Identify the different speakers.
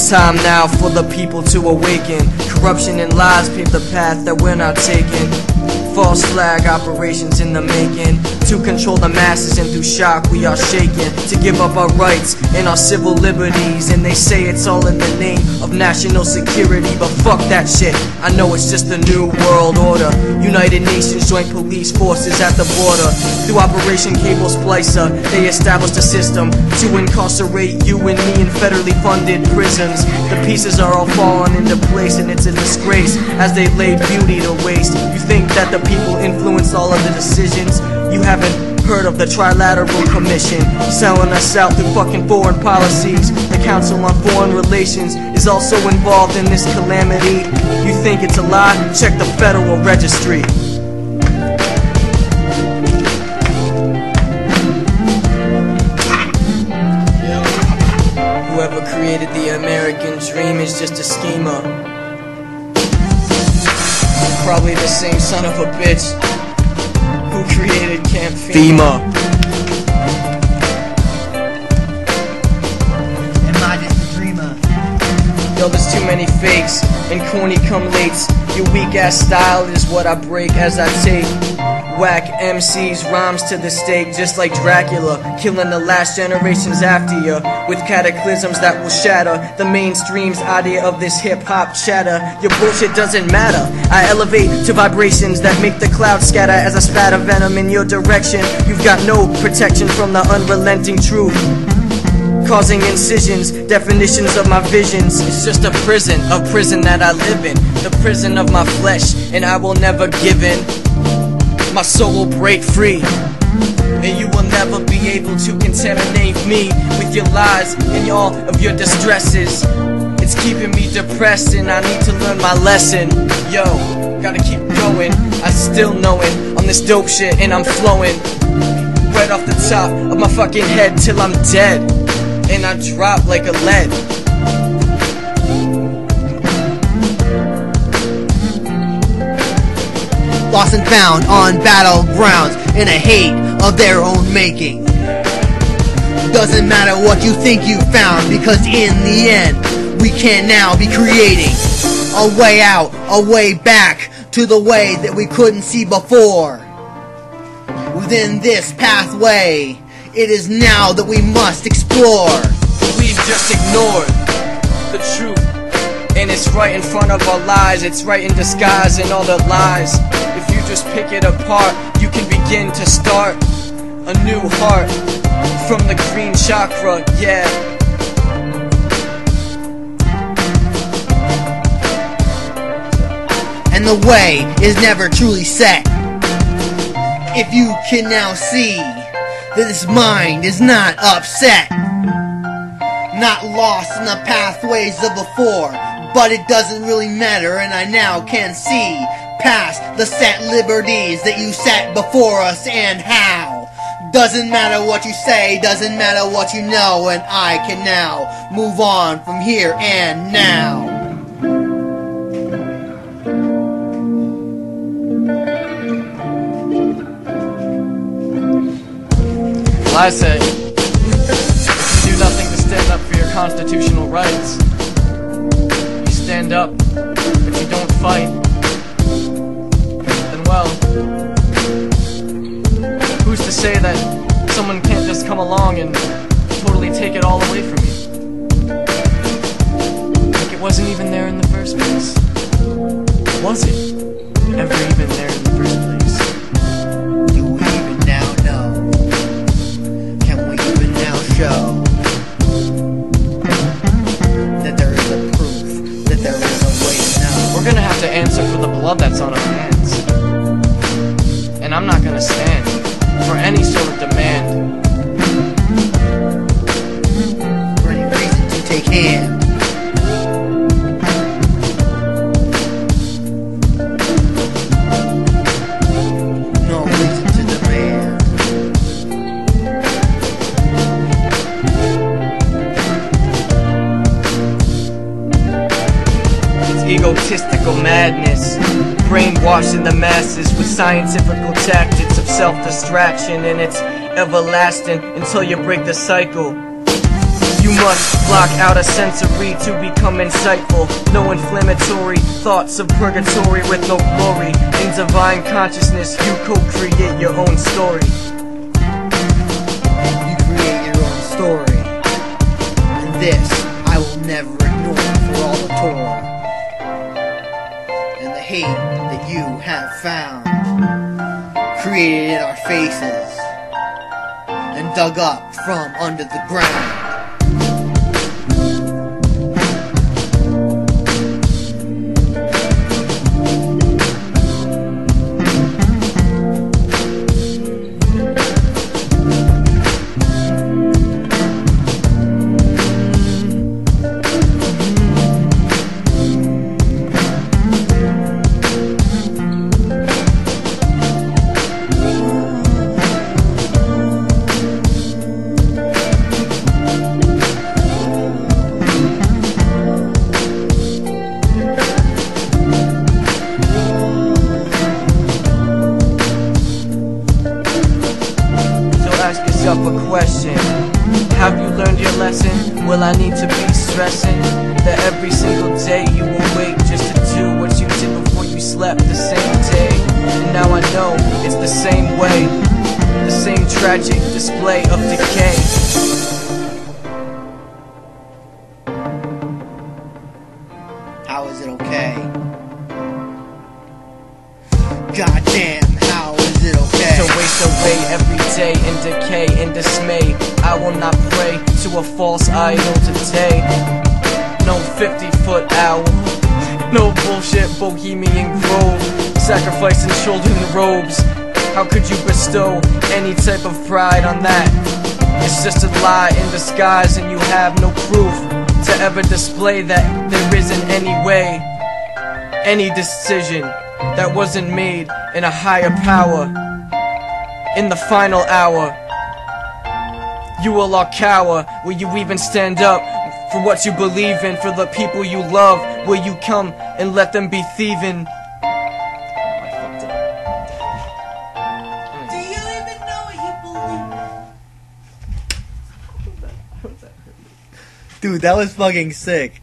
Speaker 1: It's time now for the people to awaken. Corruption and lies pave the path that we're not taking. False flag operations in the making, to control the masses, and through shock we are shaken, to give up our rights and our civil liberties. And they say it's all in the name of national security, but fuck that shit, I know it's just a new world order. United Nations Joint Police Forces at the border. Through Operation Cable Splicer, they established a system to incarcerate you and me in federally funded prisons. The pieces are all falling into place, and it's a disgrace as they lay beauty to waste. You think that the people influence all of the decisions? You haven't heard of the Trilateral Commission, selling us out through fucking foreign policies. The Council on Foreign Relations is also involved in this calamity. You think it's a lie? Check the Federal Registry. Whoever created the American dream is just a schemer. Probably the same son of a bitch who created Camp FEMA.
Speaker 2: Am I just a dreamer?
Speaker 1: Yo, there's too many fakes and corny come lates. Your weak ass style is what I break as I take whack MCs rhymes to the stake, just like Dracula, killing the last generations after you with cataclysms that will shatter the mainstream's idea of this hip-hop chatter. Your bullshit doesn't matter. I elevate to vibrations that make the clouds scatter as I spatter venom in your direction. You've got no protection from the unrelenting truth, causing incisions, definitions of my visions. It's just a prison that I live in, the prison of my flesh, and I will never give in. My soul will break free, and you will never be able to contaminate me with your lies and all of your distresses. It's keeping me depressed, and I need to learn my lesson. Yo, gotta keep going, I still know it. On this dope shit, and I'm flowing right off the top of my fucking head till I'm dead, and I drop like a lead.
Speaker 2: Lost and found on battlegrounds in a hate of their own making. Doesn't matter what you think you found, because in the end we can now be creating a way out, a way back to the way that we couldn't see before. Within this pathway, it is now that we must explore.
Speaker 1: We've just ignored the truth, and it's right in front of our lies. It's right in disguise and all the lies. If you just pick it apart, you can begin to start a new heart from the green chakra, yeah.
Speaker 2: And the way is never truly set. If you can now see that this mind is not upset, not lost in the pathways of before, but it doesn't really matter, and I now can see past the set liberties that you set before us. And how doesn't matter what you say, doesn't matter what you know, and I can now move on from here and now.
Speaker 1: Well, I say, if you do nothing to stand up for your constitutional rights, you stand up. If you don't fight, then well, who's to say that someone can't just come along and totally take it all away from you? Like it wasn't even there in the first place. Was it ever even there in the first place?
Speaker 2: Do we even now know? Can we even now show that there is a proof, that there is a way to know?
Speaker 1: We're gonna have to answer for the blood that's on our hands. And I'm not gonna stand for any sort of demand,
Speaker 2: for any reason to take hand. No reason to demand.
Speaker 1: It's egotistical madness, brainwashing the masses with scientifical tactics of self-distraction, and it's everlasting until you break the cycle. You must block out a sensory to become insightful. No inflammatory thoughts of purgatory with no glory. In divine consciousness, you co-create your own story.
Speaker 2: You create your own story. And this I will never ignore for all the toil and the hate that you have found, created in our faces and dug up from under the ground.
Speaker 1: Ask yourself a question. Have you learned your lesson? Will I need to be stressing that every single day you awake just to do what you did before you slept the same day? And now I know it's the same way, the same tragic display of decay.
Speaker 2: How is it okay? Goddamn, how is it okay?
Speaker 1: To waste away every day in decay and dismay. I will not pray to a false idol today. No 50-foot owl, no bullshit Bohemian Grove, sacrificing children in robes. How could you bestow any type of pride on that? It's just a lie in disguise, and you have no proof to ever display that there isn't any way, any decision that wasn't made in a higher power. In the final hour, you will all cower. Will you even stand up for what you believe in? For the people you love, will you come and let them be thieving?
Speaker 3: Do you even know what you believe?
Speaker 2: Dude, that was fucking sick.